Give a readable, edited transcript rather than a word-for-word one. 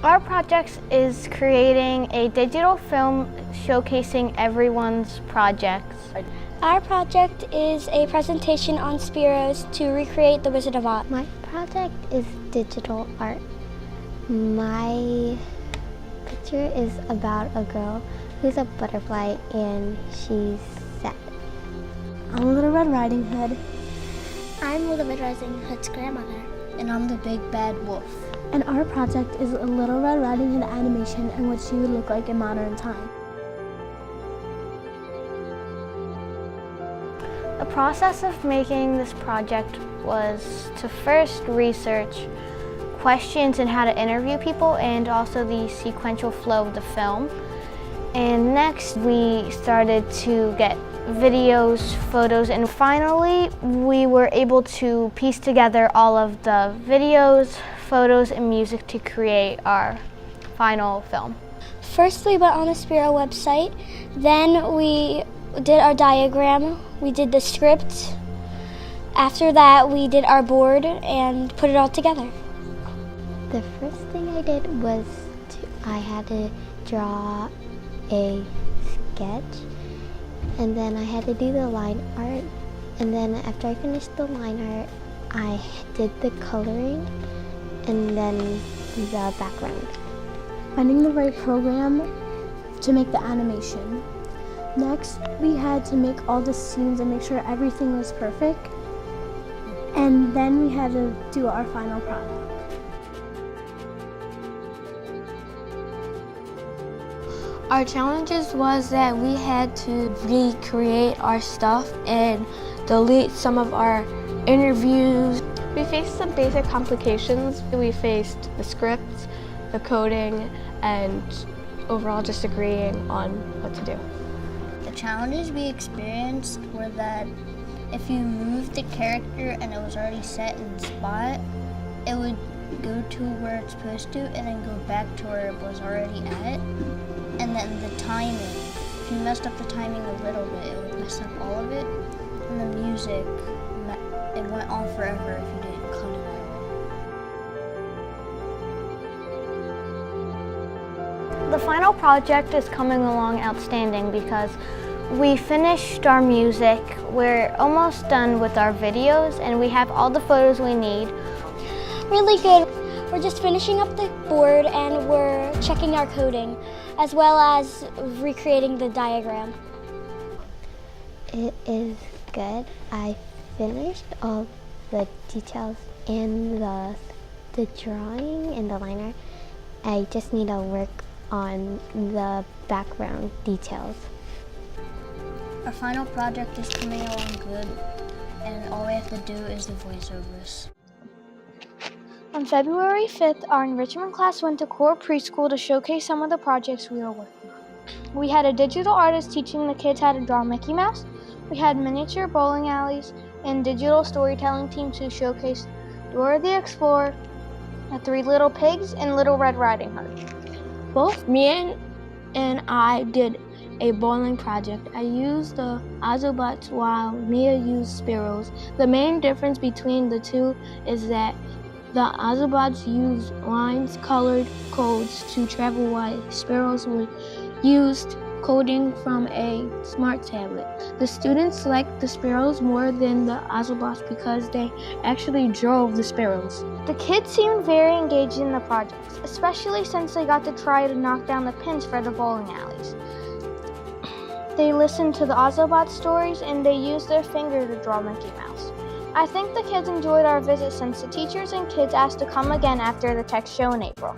Our project is creating a digital film showcasing everyone's projects. Our project is a presentation on Spiros to recreate the Wizard of Oz. My project is digital art. My picture is about a girl who's a butterfly and she's sad. I'm Little Red Riding Hood. I'm Little Red Riding Hood's grandmother. And I'm the big bad wolf. And our project is a Little Red Riding Hood animation and what she would look like in modern time. The process of making this project was to first research questions and how to interview people and also the sequential flow of the film. And next we started to get videos, photos, and finally we were able to piece together all of the videos, photos, and music to create our final film. First we went on the Spiro website, then we did our diagram, we did the script. After that we did our board and put it all together. The first thing I did was I had to draw a sketch, and then I had to do the line art, and then after I finished the line art I did the coloring and then the background. Finding the right program to make the animation. Next, we had to make all the scenes and make sure everything was perfect. And then we had to do our final product. Our challenges was that we had to recreate our stuff and delete some of our interviews. We faced some basic complications. We faced the script, the coding, and overall just agreeing on what to do. The challenges we experienced were that if you moved the character and it was already set in spot, it would go to where it's supposed to and then go back to where it was already at. And then the timing, if you messed up the timing a little bit, it would mess up all of it. And the music, it went on forever if you didn't cut it out. The final project is coming along outstanding because we finished our music, we're almost done with our videos, and we have all the photos we need. Really good. We're just finishing up the board and we're checking our coding as well as recreating the diagram. It is good. I finished all the details and the drawing and the liner. I just need to work on the background details. Our final project is coming along good, and all we have to do is the voiceovers. On February 5th, our enrichment class went to Core Preschool to showcase some of the projects we were working on. We had a digital artist teaching the kids how to draw Mickey Mouse. We had miniature bowling alleys and digital storytelling teams who showcased Dora the Explorer, The Three Little Pigs, and Little Red Riding Hood. Both me and I did a bowling project. I used the Ozobots while Mia used Spiros. The main difference between the two is that the Ozobots use lines, colored codes to travel while Spiros used coding from a smart tablet. The students liked the Spiros more than the Ozobots because they actually drove the Spiros. The kids seemed very engaged in the projects, especially since they got to try to knock down the pins for the bowling alleys. They listened to the Ozobot stories and they used their finger to draw Mickey Mouse. I think the kids enjoyed our visit since the teachers and kids asked to come again after the tech show in April.